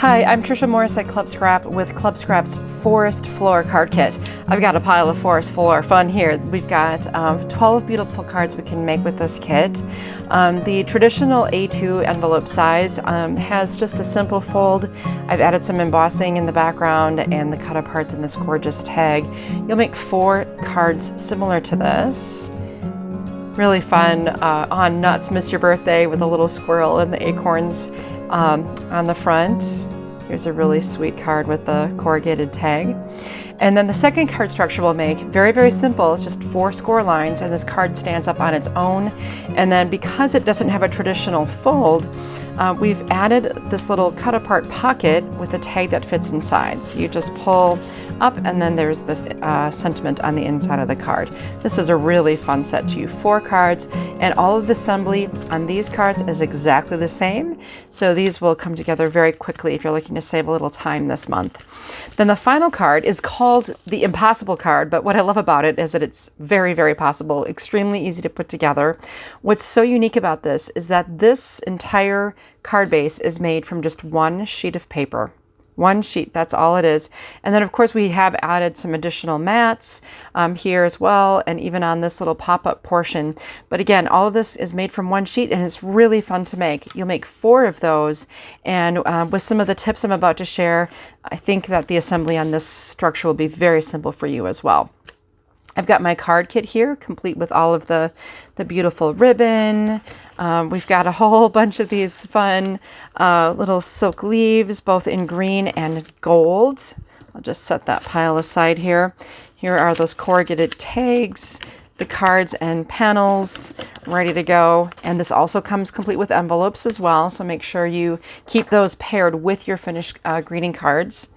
Hi, I'm Tricia Morris at Club Scrap with Club Scrap's Forest Floor Card Kit. I've got a pile of forest floor fun here. We've got 12 beautiful cards we can make with this kit. The traditional A2 envelope size has just a simple fold. I've added some embossing in the background and the cut aparts in this gorgeous tag. You'll make 4 cards similar to this. Really fun on Nuts, Miss Your Birthday with a little squirrel and the acorns on the front. Here's a really sweet card with the corrugated tag. And then the second card structure we'll make, very, very simple. It's just 4 score lines, and this card stands up on its own. And then because it doesn't have a traditional fold, we've added this little cut apart pocket with a tag that fits inside. So you just pull up and then there's this sentiment on the inside of the card. This is a really fun set to you. 4 cards, and all of the assembly on these cards is exactly the same. So these will come together very quickly if you're looking to save a little time this month. Then the final card is called the Impossible card, but what I love about it is that it's very, very possible, extremely easy to put together. What's so unique about this is that this entire card base is made from just 1 sheet of paper. 1 sheet, that's all it is. And then of course we have added some additional mats here as well, and even on this little pop-up portion. But again, all of this is made from 1 sheet, and it's really fun to make. You'll make 4 of those, and with some of the tips I'm about to share, I think that the assembly on this structure will be very simple for you as well. I've got my card kit here, complete with all of the beautiful ribbon. We've got a whole bunch of these fun little silk leaves, both in green and gold. I'll just set that pile aside here. Here are those corrugated tags, the cards and panels ready to go. And this also comes complete with envelopes as well, so make sure you keep those paired with your finished greeting cards.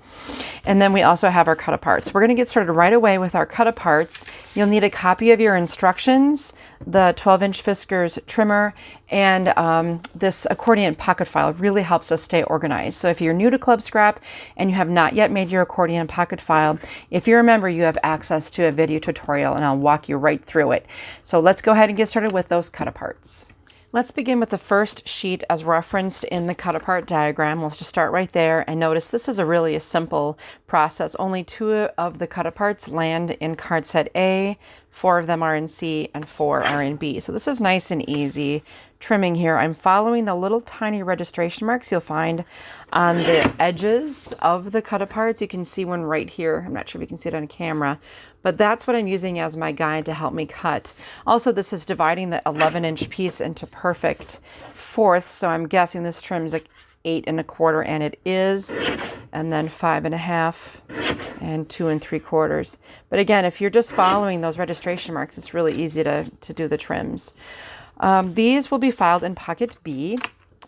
And then we also have our cut aparts. We're going to get started right away with our cut aparts. You'll need a copy of your instructions, the 12-inch Fiskars trimmer, and this accordion pocket file really helps us stay organized. So if you're new to Club Scrap and you have not yet made your accordion pocket file, if you're a member, you have access to a video tutorial, and I'll walk you right through it. So let's go ahead and get started with those cut aparts. Let's begin with the first sheet as referenced in the cut apart diagram. We'll just start right there, and notice this is a simple process. Only 2 of the cut aparts land in card set A, 4 of them are in C, and 4 are in B. So this is nice and easy trimming here. I'm following the little tiny registration marks you'll find on the edges of the cut aparts. You can see one right here. I'm not sure if you can see it on camera, but that's what I'm using as my guide to help me cut. Also, this is dividing the 11-inch piece into perfect fourths, so I'm guessing this trim's like 8 1/4, and it is, and then 5 1/2 and 2 3/4. But again, if you're just following those registration marks, it's really easy to do the trims. These will be filed in pocket B,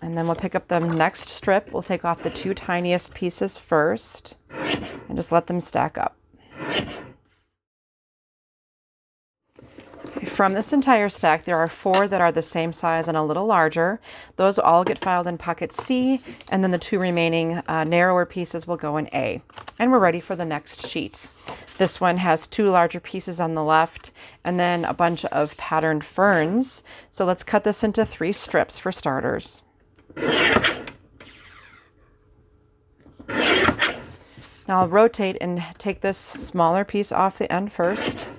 and then we'll pick up the next strip. We'll take off the 2 tiniest pieces first and just let them stack up. From this entire stack, there are 4 that are the same size and a little larger. Those all get filed in pocket C, and then the 2 remaining narrower pieces will go in A. And we're ready for the next sheet. This one has 2 larger pieces on the left, and then a bunch of patterned ferns. So let's cut this into 3 strips for starters. Now I'll rotate and take this smaller piece off the end first.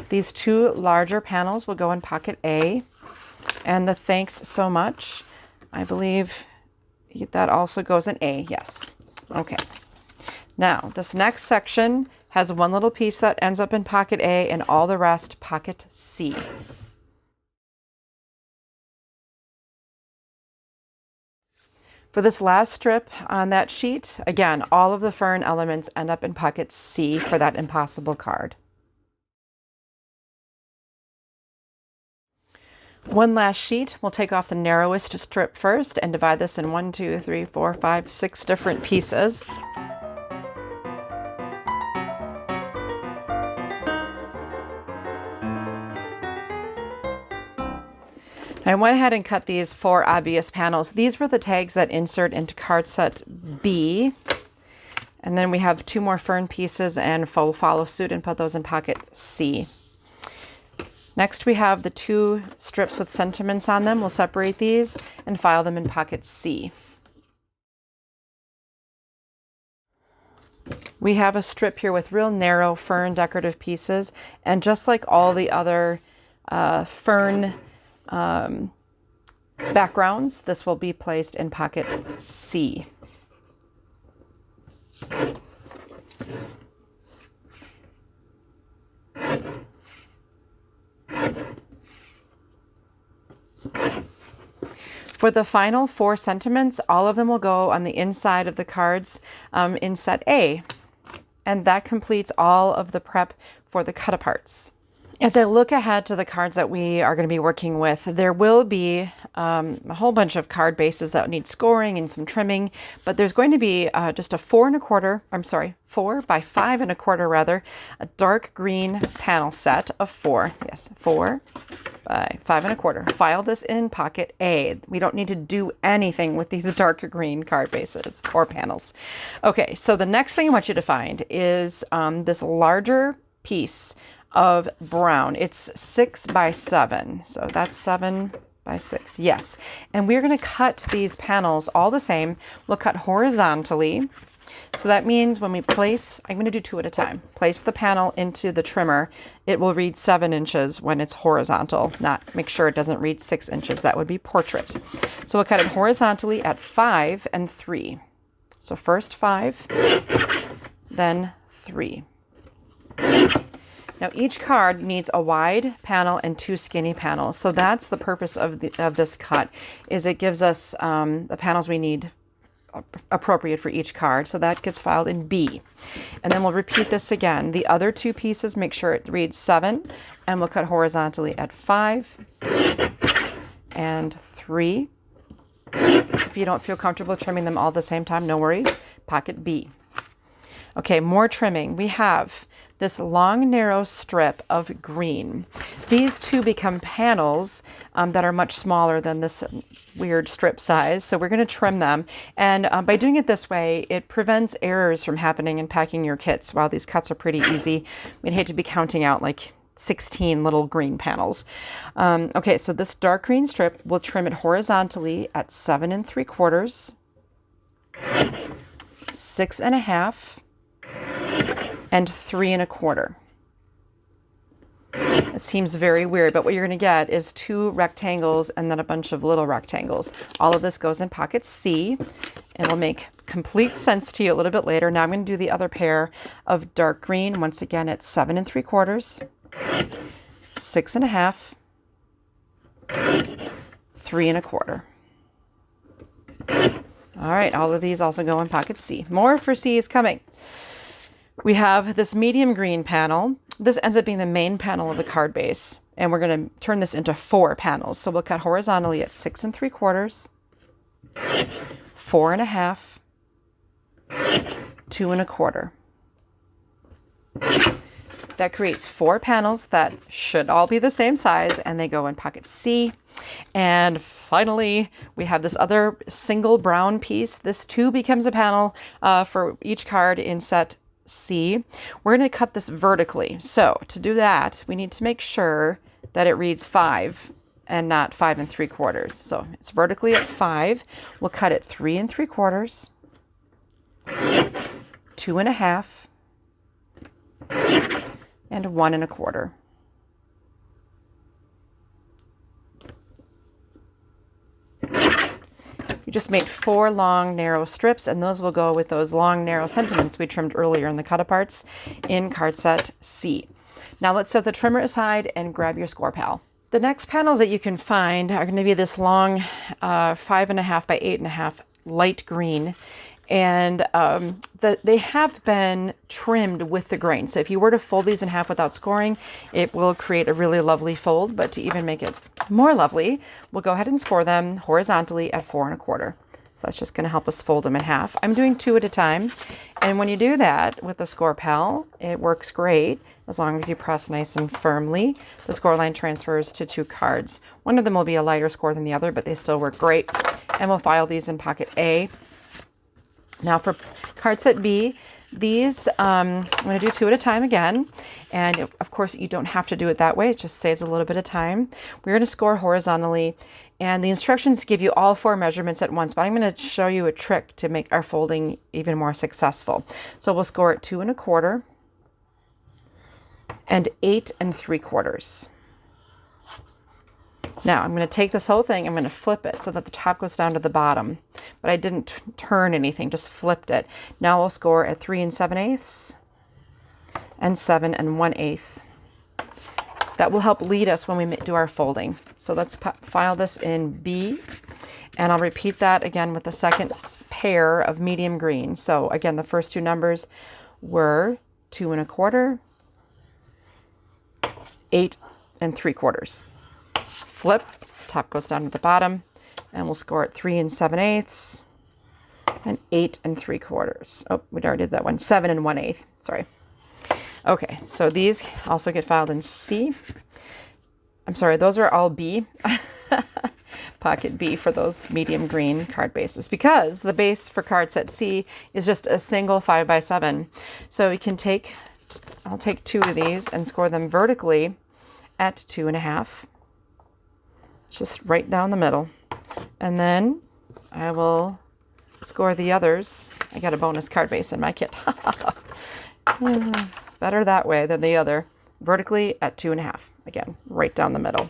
These 2 larger panels will go in pocket A, and the thanks so much, I believe that also goes in A, yes. Okay. Now, this next section has 1 little piece that ends up in pocket A and all the rest pocket C. For this last strip on that sheet, again, all of the fern elements end up in pocket C for that impossible card. One last sheet, we'll take off the narrowest strip first and divide this in 1, 2, 3, 4, 5, 6 different pieces. I went ahead and cut these 4 obvious panels. These were the tags that insert into card set B. And then we have 2 more fern pieces, and we'll follow suit and put those in pocket C. Next, we have the 2 strips with sentiments on them. We'll separate these and file them in pocket C. We have a strip here with real narrow fern decorative pieces, and just like all the other fern backgrounds, this will be placed in pocket C. For the final 4 sentiments, all of them will go on the inside of the cards in set A. And that completes all of the prep for the cut-aparts. As I look ahead to the cards that we are going to be working with, there will be a whole bunch of card bases that need scoring and some trimming, but there's going to be just a 4 by 5 and a quarter rather, a dark green panel set of 4. Yes, 4 by 5 and a quarter. File this in pocket A. We don't need to do anything with these darker green card bases or panels. Okay, so the next thing I want you to find is this larger piece of brown. It's 6 by 7. So that's 7 by 6. Yes. And we're going to cut these panels all the same. We'll cut horizontally. So that means when we place, I'm going to do 2 at a time. Place the panel into the trimmer. It will read 7 inches when it's horizontal. Make sure it doesn't read 6 inches. That would be portrait. So we'll cut it horizontally at 5 and 3. So first 5, then 3. Now each card needs a wide panel and 2 skinny panels. So that's the purpose of this cut, is it gives us the panels we need appropriate for each card. So that gets filed in B. And then we'll repeat this again. The other 2 pieces, make sure it reads 7, and we'll cut horizontally at 5 and 3. If you don't feel comfortable trimming them all at the same time, no worries. Pocket B. Okay, more trimming. We have this long, narrow strip of green. These 2 become panels that are much smaller than this weird strip size. So we're going to trim them. And by doing it this way, it prevents errors from happening in packing your kits. While these cuts are pretty easy, we'd hate to be counting out like 16 little green panels. Okay, so this dark green strip, we'll trim it horizontally at 7 3/4, 6 1/2, and 3 1/4. It seems very weird, but what you're going to get is 2 rectangles and then a bunch of little rectangles. All of this goes in pocket C, and will make complete sense to you a little bit later. Now I'm going to do the other pair of dark green. Once again, at 7 3/4, 6 1/2, 3 1/4. All right, all of these also go in pocket C. More for C is coming. We have this medium green panel. This ends up being the main panel of the card base, and we're going to turn this into 4 panels. So we'll cut horizontally at 6 3/4, 4 1/2, 2 1/4. That creates 4 panels that should all be the same size, and they go in pocket C. And finally, we have this other single brown piece. This too becomes a panel for each card in set C. We're going to cut this vertically. So to do that, we need to make sure that it reads 5 and not 5 3/4. So it's vertically at 5. We'll cut it 3 3/4, 2 1/2, and 1 1/4. You just made 4 long, narrow strips, and those will go with those long, narrow sentiments we trimmed earlier in the cut-aparts in card set C. Now let's set the trimmer aside and grab your score pal. The next panels that you can find are going to be this long 5 1/2 by 8 1/2 light green. And they have been trimmed with the grain. So if you were to fold these in half without scoring, it will create a really lovely fold. But to even make it more lovely, we'll go ahead and score them horizontally at 4 1/4. So that's just going to help us fold them in half. I'm doing 2 at a time. And when you do that with the score pal, it works great. As long as you press nice and firmly, the score line transfers to 2 cards. One of them will be a lighter score than the other, but they still work great. And we'll file these in pocket A. Now for card set B, these, I'm going to do 2 at a time again. And of course, you don't have to do it that way. It just saves a little bit of time. We're going to score horizontally And the instructions give you all 4 measurements at once, but I'm going to show you a trick to make our folding even more successful. So we'll score at 2 1/4 and 8 3/4. Now I'm going to take this whole thing, I'm going to flip it so that the top goes down to the bottom, but I didn't turn anything, just flipped it. Now we'll score at 3 7/8 and 7 1/8. That will help lead us when we do our folding. So let's file this in B, and I'll repeat that again with the second pair of medium green. So again, the first 2 numbers were 2 1/4, 8 3/4. Flip, top goes down to the bottom, and we'll score at 3 7/8 and 8 3/4. Oh, we already did that one. 7 1/8. Sorry. Okay, so these also get filed in C. I'm sorry, those are all B. Pocket B for those medium green card bases, because the base for card set C is just a single 5x7. So you can I'll take 2 of these and score them vertically at 2 1/2. Just right down the middle. And then I will score the others. I got a bonus card base in my kit. Better that way than the other. Vertically at 2 1/2. Again, right down the middle.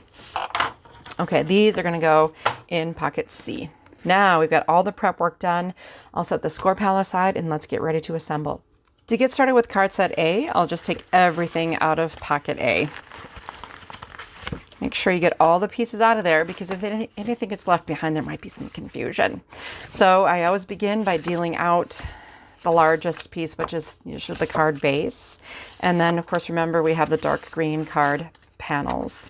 Okay, these are going to go in pocket C. Now we've got all the prep work done. I'll set the score pal aside and let's get ready to assemble. To get started with card set A, I'll just take everything out of pocket A. Make sure you get all the pieces out of there, because if anything gets left behind, there might be some confusion. So I always begin by dealing out the largest piece, which is usually the card base. And then, of course, remember we have the dark green card panels.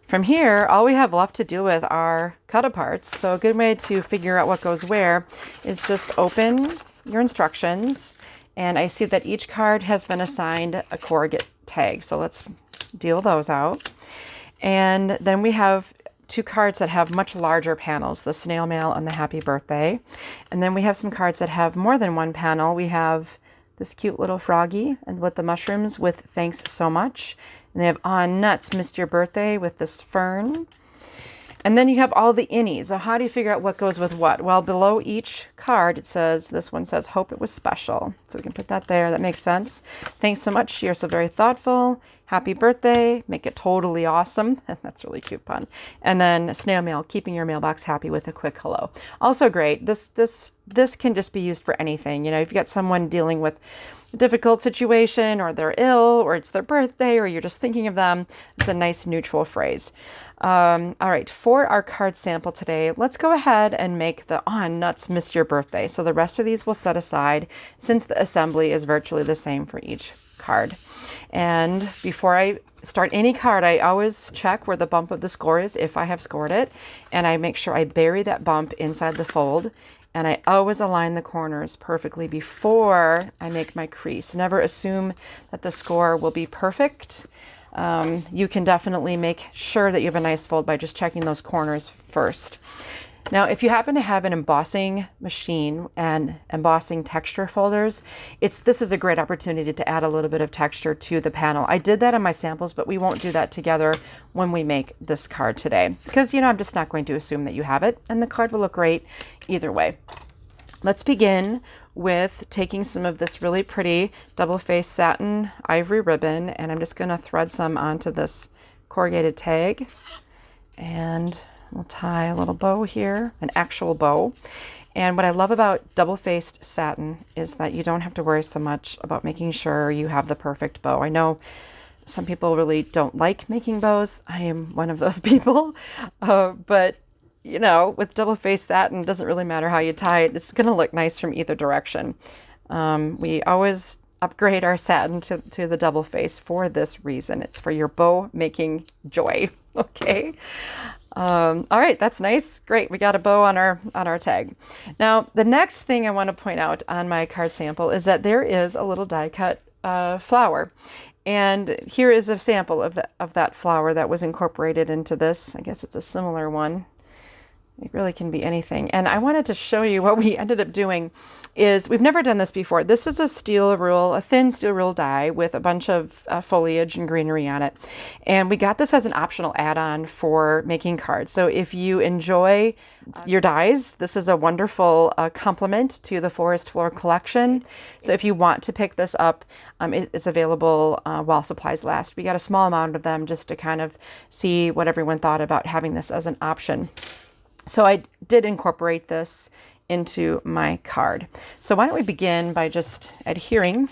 From here, all we have left to do with are cut-aparts. So a good way to figure out what goes where is just open your instructions. And I see that each card has been assigned a corrugate tag. So let's deal those out. And then we have 2 cards that have much larger panels, the snail mail and the happy birthday. And then we have some cards that have more than one panel. We have this cute little froggy and with the mushrooms with thanks so much. And they have on nuts, missed your birthday with this fern. And then you have all the innies. So how do you figure out what goes with what? Well, below each card, it says, this one says, hope it was special. So we can put that there. That makes sense. Thanks so much. You're so very thoughtful. Happy birthday. Make it totally awesome. That's a really cute pun. And then snail mail, keeping your mailbox happy with a quick hello. Also great. This can just be used for anything. You know, if you've got someone dealing with a difficult situation, or they're ill, or it's their birthday, or you're just thinking of them, it's a nice neutral phrase. All right, for our card sample today, let's go ahead and make the on nuts missed your birthday. So the rest of these we'll set aside, since the assembly is virtually the same for each card. And before I start any card, I always check where the bump of the score is, if I have scored it, and I make sure I bury that bump inside the fold. And I always align the corners perfectly before I make my crease. Never assume that the score will be perfect. You can definitely make sure that you have a nice fold by just checking those corners first. Now, if you happen to have an embossing machine and embossing texture folders, this is a great opportunity to add a little bit of texture to the panel. I did that on my samples, but we won't do that together when we make this card today, because, you know, I'm just not going to assume that you have it, and the card will look great either way. Let's begin with taking some of this really pretty double-faced satin ivory ribbon, and I'm just going to thread some onto this corrugated tag, and we'll tie a little bow here, an actual bow. And what I love about double-faced satin is that you don't have to worry so much about making sure you have the perfect bow. I know some people really don't like making bows. I am one of those people, but you know, with double-faced satin, it doesn't really matter how you tie it. It's going to look nice from either direction. We always upgrade our satin to the double face for this reason. It's for your bow making joy. Okay. All right, that's nice. Great. We got a bow on our tag. Now, the next thing I want to point out on my card sample is that there is a little die cut flower. And here is a sample of that flower that was incorporated into this. I guess it's a similar one. It really can be anything. And I wanted to show you what we ended up doing is we've never done this before. This is a steel rule, a thin steel rule die with a bunch of foliage and greenery on it. And we got this as an optional add-on for making cards. So if you enjoy your dies, this is a wonderful complement to the Forest Floor collection. So if you want to pick this up, it's available while supplies last. We got a small amount of them just to kind of see what everyone thought about having this as an option. So I did incorporate this into my card. So why don't we begin by just adhering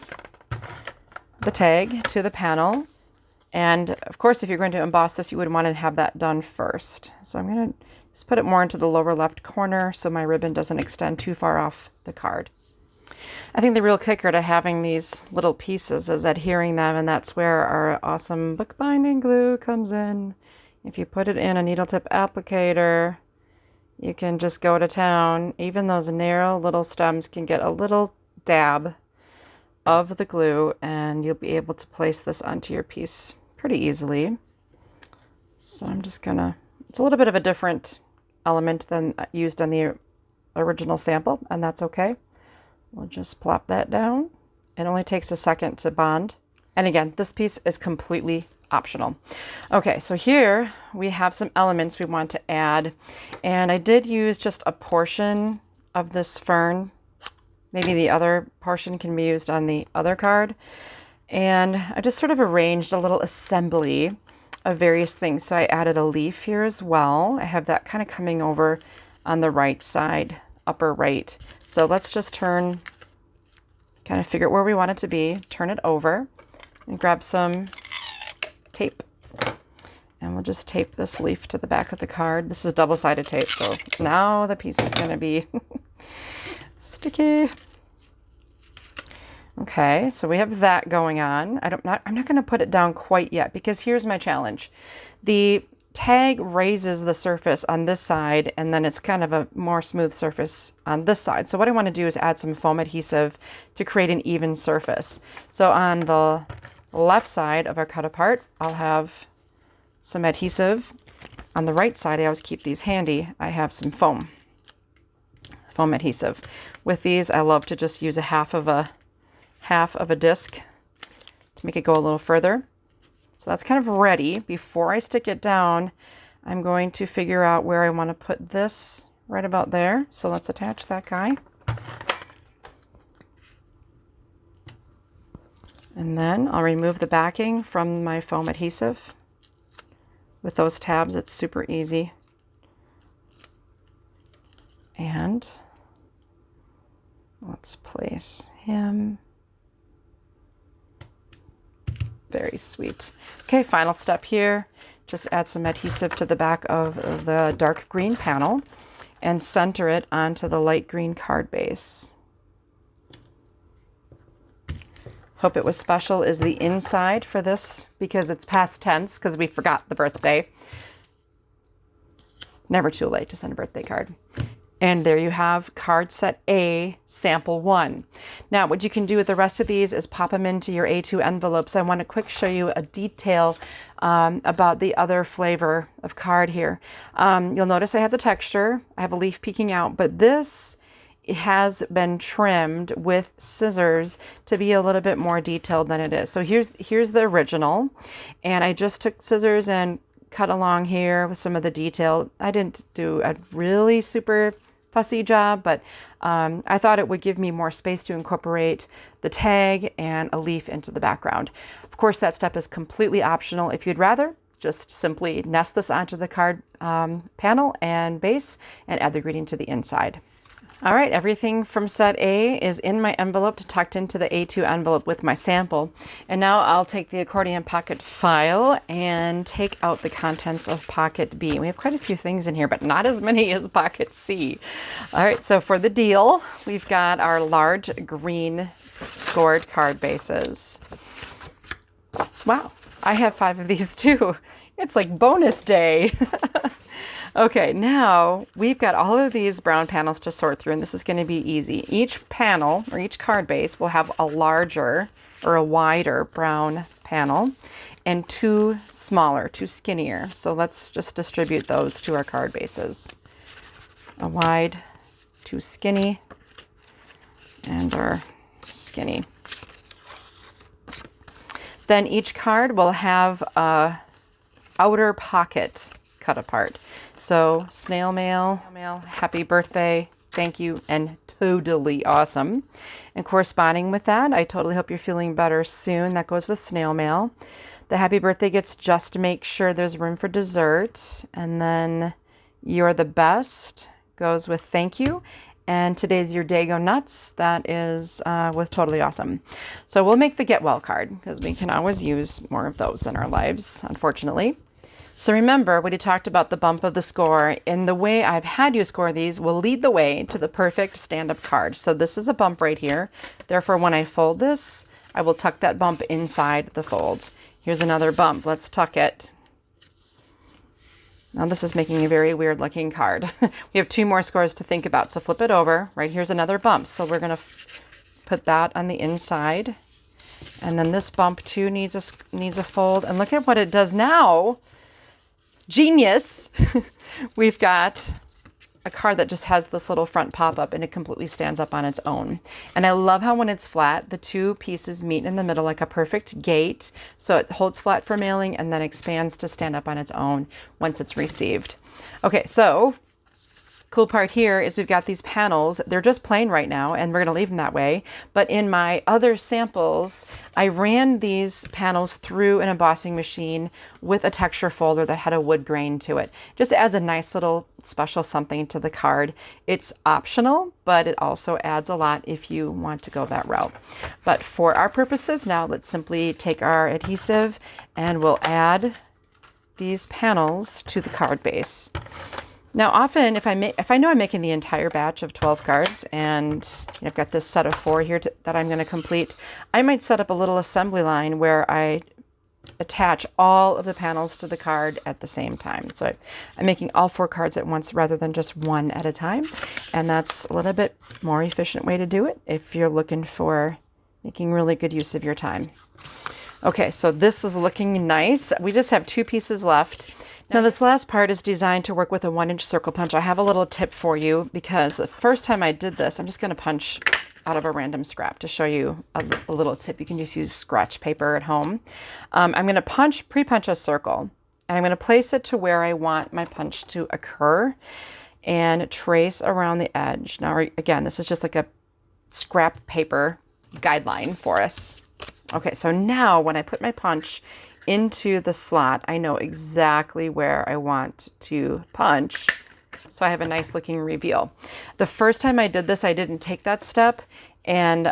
the tag to the panel. And of course, if you're going to emboss this, you would want to have that done first. So I'm going to just put it more into the lower left corner so my ribbon doesn't extend too far off the card. I think the real kicker to having these little pieces is adhering them, and that's where our awesome bookbinding glue comes in. If you put it in a needle tip applicator, you can just go to town. Even those narrow little stems can get a little dab of the glue, and you'll be able to place this onto your piece pretty easily. So I'm just gonna, it's a little bit of a different element than used on the original sample, and that's okay. We'll just plop that down. It only takes a second to bond. And again, this piece is completely optional. Okay, so here we have some elements we want to add, and I did use just a portion of this fern. Maybe the other portion can be used on the other card. And I just sort of arranged a little assembly of various things. So I added a leaf here as well. I have that kind of coming over on the right side, upper right. So let's just turn, kind of figure out where we want it to be, turn it over, and grab some tape, and we'll just tape this leaf to the back of the card. This is double-sided tape, so now the piece is going to be sticky. Okay, so we have that going on. I'm not going to put it down quite yet, because here's my challenge. The tag raises the surface on this side, and then it's kind of a more smooth surface on this side. So what I want to do is add some foam adhesive to create an even surface. So on the left side of our cut apart, I'll have some adhesive. On the right side, I always keep these handy. I have some foam adhesive. With these, I love to just use a half of a disc to make it go a little further. So that's kind of ready. Before I stick it down, I'm going to figure out where I want to put this, right about there. So let's attach that guy. And then I'll remove the backing from my foam adhesive. With those tabs, it's super easy. And let's place him. Very sweet. Okay, final step here. Just add some adhesive to the back of the dark green panel and center it onto the light green card base. Hope It Was Special is the inside for this, because it's past tense, because we forgot the birthday. Never too late to send a birthday card. And there you have card set A, sample 1. Now, what you can do with the rest of these is pop them into your A2 envelopes. I want to quick show you a detail about the other flavor of card here. You'll notice I have the texture. I have a leaf peeking out, but this has been trimmed with scissors to be a little bit more detailed than it is. So here's the original, and I just took scissors and cut along here with some of the detail. I didn't do a really super fussy job, but I thought it would give me more space to incorporate the tag and a leaf into the background. Of course, that step is completely optional. If you'd rather, just simply nest this onto the card panel and base and add the greeting to the inside. All right, everything from set A is in my envelope, tucked into the A2 envelope with my sample. And now I'll take the accordion pocket file and take out the contents of pocket B. We have quite a few things in here, but not as many as pocket C. All right, so for the deal, we've got our large green scored card bases. Wow, I have 5 of these too. It's like bonus day. Okay, now we've got all of these brown panels to sort through, and this is going to be easy. Each panel, or each card base, will have a larger or a wider brown panel and 2 smaller, 2 skinnier. So let's just distribute those to our card bases. a wide, too skinny, and our skinny. Then each card will have a outer pocket cut apart. So snail mail, happy birthday, thank you, and totally awesome. And corresponding with that, I totally hope you're feeling better soon. That goes with snail mail. The happy birthday gets just to make sure there's room for dessert. And then you're the best goes with thank you. And today's your day go nuts. That is with totally awesome. So we'll make the get well card because we can always use more of those in our lives, unfortunately. So remember what he talked about the bump of the score. In the way I've had you score these will lead the way to the perfect stand-up card. So this is a bump right here. Therefore, when I fold this, I will tuck that bump inside the fold. Here's another bump. Let's tuck it. Now this is making a very weird looking card. We have two more scores to think about. So flip it over. Right here's another bump. So we're going to put that on the inside. And then this bump too needs a fold. And look at what it does now. Genius. We've got a card that just has this little front pop-up and it completely stands up on its own. And I love how when it's flat, the two pieces meet in the middle like a perfect gate. So it holds flat for mailing and then expands to stand up on its own once it's received. Okay, so cool part here is we've got these panels. They're just plain right now, and we're going to leave them that way. But in my other samples, I ran these panels through an embossing machine with a texture folder that had a wood grain to it. Just adds a nice little special something to the card. It's optional, but it also adds a lot if you want to go that route. But for our purposes now, let's simply take our adhesive and we'll add these panels to the card base. Now, often if I know I'm making the entire batch of 12 cards and I've got this set of 4 here that I'm going to complete, I might set up a little assembly line where I attach all of the panels to the card at the same time. So I'm making all 4 cards at once rather than just one at a time. And that's a little bit more efficient way to do it if you're looking for making really good use of your time. Okay, so this is looking nice. We just have 2 pieces left. Now this last part is designed to work with a 1-inch circle punch. I have a little tip for you because the first time I did this, I'm just going to punch out of a random scrap to show you a little tip. You can just use scratch paper at home. I'm going to pre-punch a circle and I'm going to place it to where I want my punch to occur and trace around the edge. Now again, this is just like a scrap paper guideline for us. Okay, so now when I put my punch into the slot, I know exactly where I want to punch. So I have a nice looking reveal. The first time I did this, I didn't take that step, and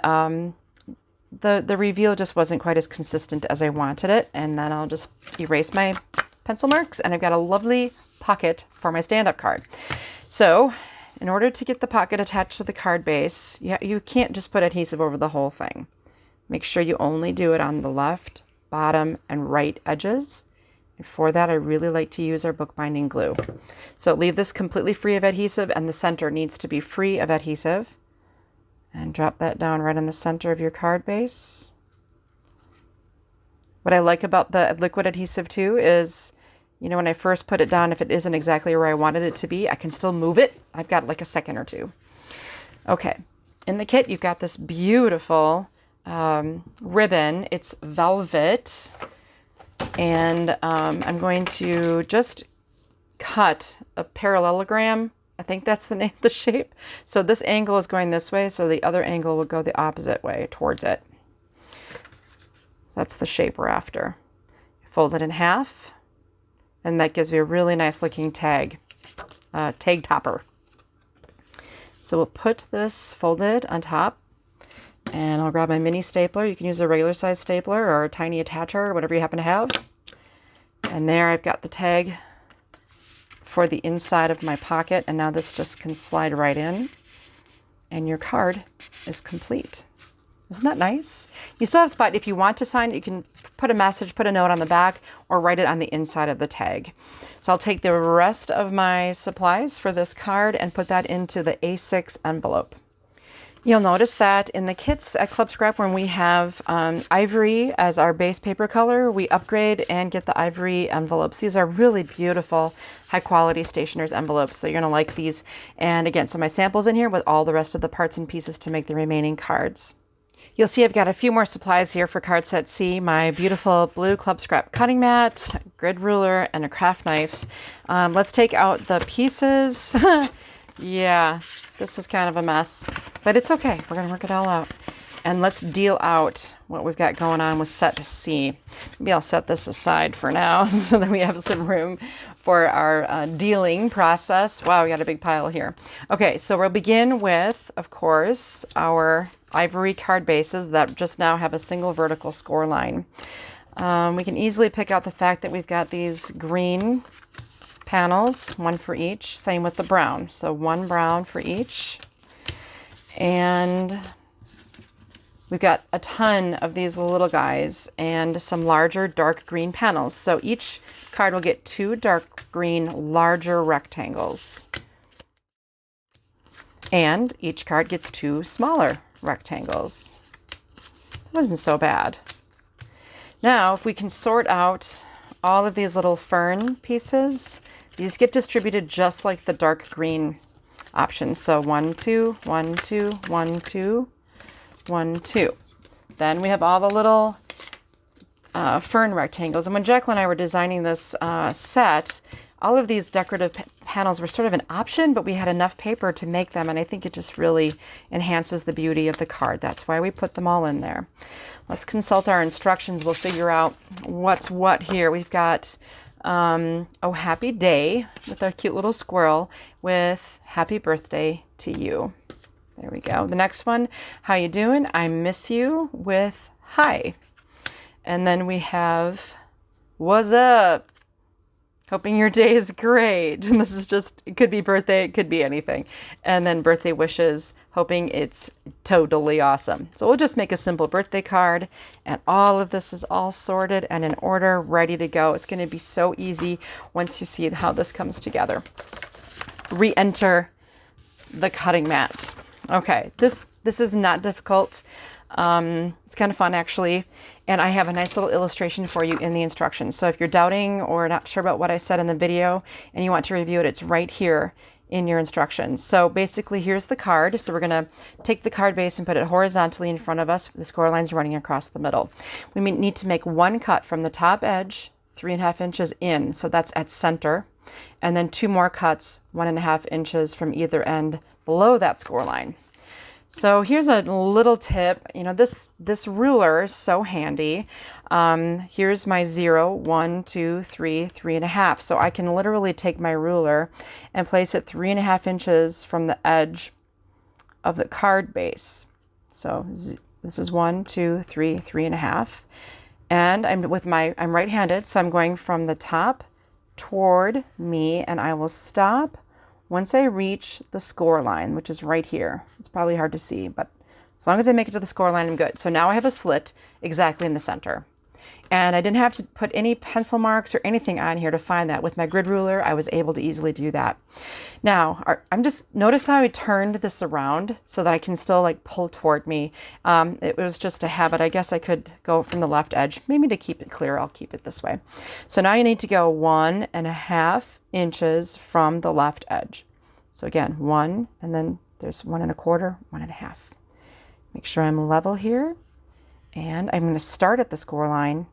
the reveal just wasn't quite as consistent as I wanted it. And then I'll just erase my pencil marks, and I've got a lovely pocket for my stand-up card. So in order to get the pocket attached to the card base, you can't just put adhesive over the whole thing. Make sure you only do it on the left, bottom, and right edges. And for that, I really like to use our bookbinding glue. So leave this completely free of adhesive, and the center needs to be free of adhesive. And drop that down right in the center of your card base. What I like about the liquid adhesive too is, you know, when I first put it down, if it isn't exactly where I wanted it to be, I can still move it. I've got like a second or two. Okay, in the kit, you've got this beautiful ribbon. It's velvet, and I'm going to just cut a parallelogram. I think that's the name of the shape. So this angle is going this way, so the other angle will go the opposite way towards it. That's the shape we're after. Fold it in half, and that gives me a really nice looking tag topper. So we'll put this folded on top. And I'll grab my mini stapler. You can use a regular size stapler or a tiny attacher or whatever you happen to have. And there I've got the tag for the inside of my pocket. And now this just can slide right in. And your card is complete. Isn't that nice? You still have a spot. If you want to sign it, you can put a message, put a note on the back, or write it on the inside of the tag. So I'll take the rest of my supplies for this card and put that into the A6 envelope. You'll notice that in the kits at Club Scrap, when we have ivory as our base paper color, we upgrade and get the ivory envelopes. These are really beautiful, high quality stationer's envelopes, so you're gonna like these. And again, so my sample's in here with all the rest of the parts and pieces to make the remaining cards. You'll see I've got a few more supplies here for card set C, my beautiful blue Club Scrap cutting mat, grid ruler, and a craft knife. Let's take out the pieces. Yeah, this is kind of a mess, but it's okay. We're going to work it all out. And let's deal out what we've got going on with set C. Maybe I'll set this aside for now so that we have some room for our dealing process. Wow, we got a big pile here. Okay, so we'll begin with, of course, our ivory card bases that just now have a single vertical score line. We can easily pick out the fact that we've got these green panels, one for each, same with the brown. So one brown for each. And we've got a ton of these little guys and some larger dark green panels. So each card will get 2 dark green larger rectangles. And each card gets 2 smaller rectangles. It wasn't so bad. Now, if we can sort out all of these little fern pieces, these get distributed just like the dark green options. So 1, 2, 1, 2, 1, 2, 1, 2. Then we have all the little fern rectangles. And when Jacqueline and I were designing this set, all of these decorative panels were sort of an option, but we had enough paper to make them, and I think it just really enhances the beauty of the card. That's why we put them all in there. Let's consult our instructions. We'll figure out what's what here. We've got oh, happy day with our cute little squirrel with happy birthday to you. There we go. The next one, how you doing? I miss you with hi. And then we have what's up? Hoping your day is great. And this is just, it could be birthday, it could be anything. And then birthday wishes, hoping it's totally awesome. So we'll just make a simple birthday card, and all of this is all sorted and in order, ready to go. It's going to be so easy once you see how this comes together. Re-enter the cutting mat. Okay, this is not difficult. It's kind of fun actually. And I have a nice little illustration for you in the instructions. So if you're doubting or not sure about what I said in the video and you want to review it, it's right here in your instructions. So basically here's the card. So we're gonna take the card base and put it horizontally in front of us. The score line's running across the middle. We need to make one cut from the top edge, 3.5 inches in. So that's at center. And then 2 more cuts, 1.5 inches from either end below that score line. So here's a little tip. You know, this ruler is so handy. Here's my 0, 1, 2, 3, 3.5. So I can literally take my ruler and place it 3.5 inches from the edge of the card base. So this is 1, 2, 3, 3.5. And I'm right-handed, so I'm going from the top toward me, and I will stop once I reach the score line, which is right here. It's probably hard to see, but as long as I make it to the score line, I'm good. So now I have a slit exactly in the center. And I didn't have to put any pencil marks or anything on here to find that. With my grid ruler, I was able to easily do that. Now, notice how I turned this around so that I can still like pull toward me. It was just a habit. I guess I could go from the left edge. Maybe to keep it clear, I'll keep it this way. So now you need to go 1.5 inches from the left edge. So again, 1, and then there's 1.25, 1.5. Make sure I'm level here. And I'm going to start at the score line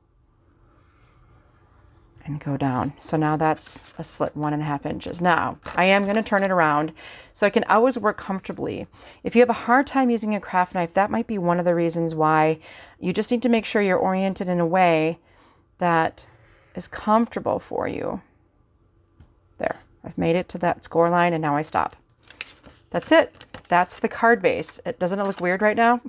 and go down. So now that's a slit 1.5 inches. Now I am going to turn it around so I can always work comfortably. If you have a hard time using a craft knife, that might be one of the reasons why. You just need to make sure you're oriented in a way that is comfortable for you. There, I've made it to that score line and now I stop. That's it. That's the card base. Doesn't it look weird right now?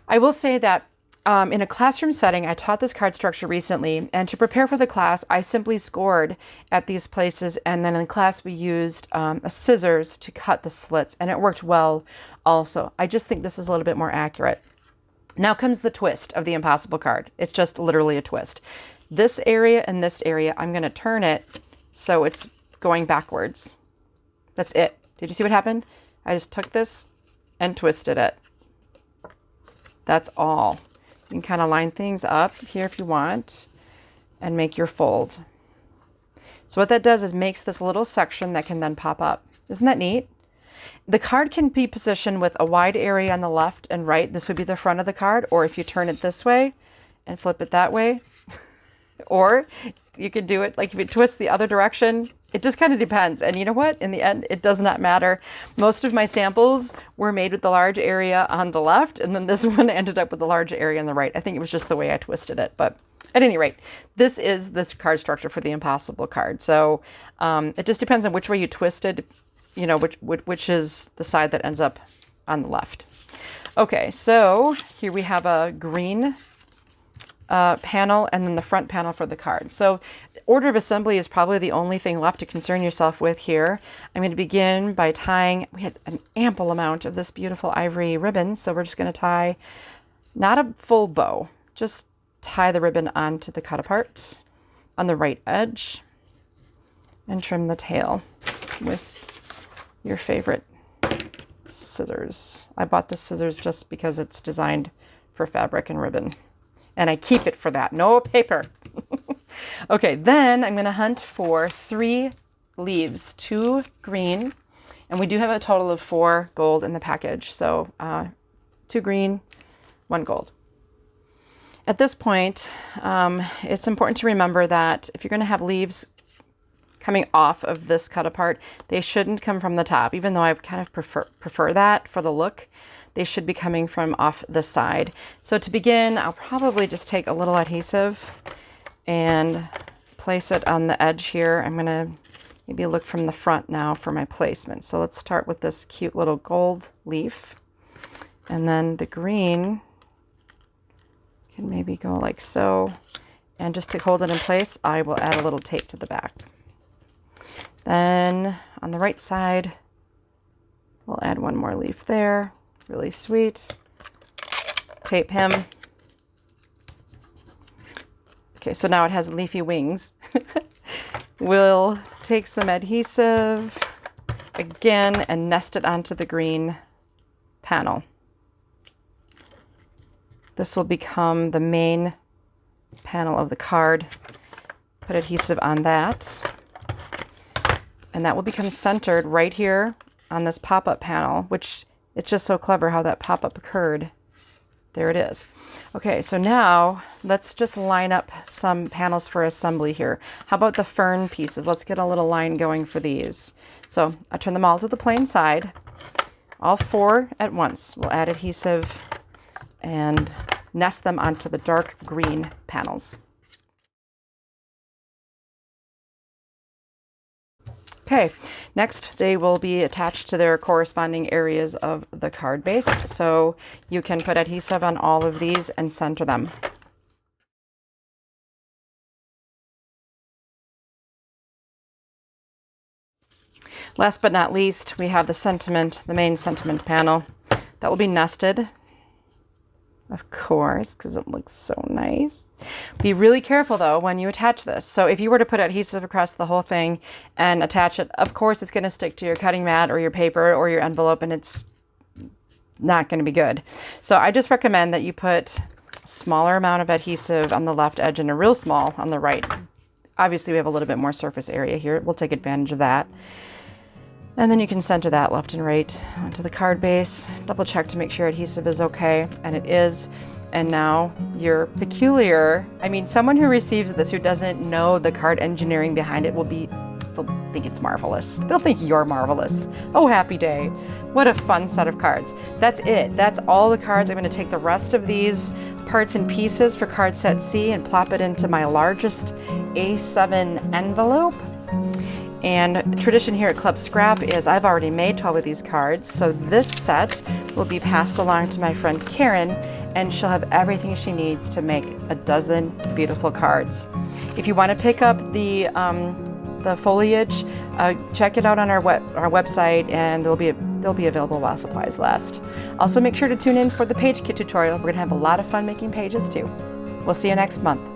I will say that in a classroom setting, I taught this card structure recently, and to prepare for the class, I simply scored at these places, and then in class we used a scissors to cut the slits, and it worked well also. I just think this is a little bit more accurate. Now comes the twist of the impossible card. It's just literally a twist. This area and this area, I'm going to turn it so it's going backwards. That's it. Did you see what happened? I just took this and twisted it. That's all. You can kind of line things up here if you want and make your fold. So what that does is makes this little section that can then pop up. Isn't that neat? The card can be positioned with a wide area on the left and right. This would be the front of the card, or if you turn it this way and flip it that way, or you could do it like if you twist the other direction. It just kind of depends. And you know what? In the end, it does not matter. Most of my samples were made with the large area on the left, and then this one ended up with the large area on the right. I think it was just the way I twisted it. But at any rate, this is this card structure for the Impossible card. So it just depends on which way you twisted, you know, which is the side that ends up on the left. Okay, so here we have a green panel and then the front panel for the card. So order of assembly is probably the only thing left to concern yourself with here. I'm going to begin by tying, we had an ample amount of this beautiful ivory ribbon, so we're just going to tie, not a full bow, just tie the ribbon onto the cut apart on the right edge and trim the tail with your favorite scissors. I bought the scissors just because it's designed for fabric and ribbon, and I keep it for that. No paper. Okay, then I'm going to hunt for 3 leaves, 2 green, and we do have a total of 4 gold in the package. So 2 green, 1 gold. At this point, it's important to remember that if you're going to have leaves coming off of this cut apart, they shouldn't come from the top, even though I kind of prefer that for the look. They should be coming from off the side. So to begin, I'll probably just take a little adhesive and place it on the edge here. I'm going to maybe look from the front now for my placement. So let's start with this cute little gold leaf, and then the green can maybe go like so. And just to hold it in place, I will add a little tape to the back. Then on the right side, we'll add 1 more leaf there. Really sweet. Tape him. Okay, so now it has leafy wings. We'll take some adhesive again and nest it onto the green panel. This will become the main panel of the card. Put adhesive on that. And that will become centered right here on this pop-up panel, which it's just so clever how that pop-up occurred. There it is. Okay, so now let's just line up some panels for assembly here. How about the fern pieces? Let's get a little line going for these. So I turn them all to the plain side, all 4 at once. We'll add adhesive and nest them onto the dark green panels. Okay, next they will be attached to their corresponding areas of the card base. So you can put adhesive on all of these and center them. Last but not least, we have the sentiment, the main sentiment panel. That will be nested, of course, because it looks so nice. Be really careful though when you attach this. So if you were to put adhesive across the whole thing and attach it, of course it's going to stick to your cutting mat or your paper or your envelope, and it's not going to be good. So I just recommend that you put a smaller amount of adhesive on the left edge and a real small on the right. Obviously we have a little bit more surface area here. We'll take advantage of that. And then you can center that left and right onto the card base. Double check to make sure adhesive is okay, and it is. And now your peculiar, I mean, someone who receives this who doesn't know the card engineering behind it they'll think it's marvelous. They'll think you're marvelous. Oh, happy day. What a fun set of cards. That's it. That's all the cards. I'm going to take the rest of these parts and pieces for card set C and plop it into my largest A7 envelope. And tradition here at Club Scrap is I've already made 12 of these cards, so this set will be passed along to my friend Karen, and she'll have everything she needs to make a dozen beautiful cards. If you want to pick up the foliage, check it out on our website, and they'll be available while supplies last. Also, make sure to tune in for the page kit tutorial. We're going to have a lot of fun making pages too. We'll see you next month.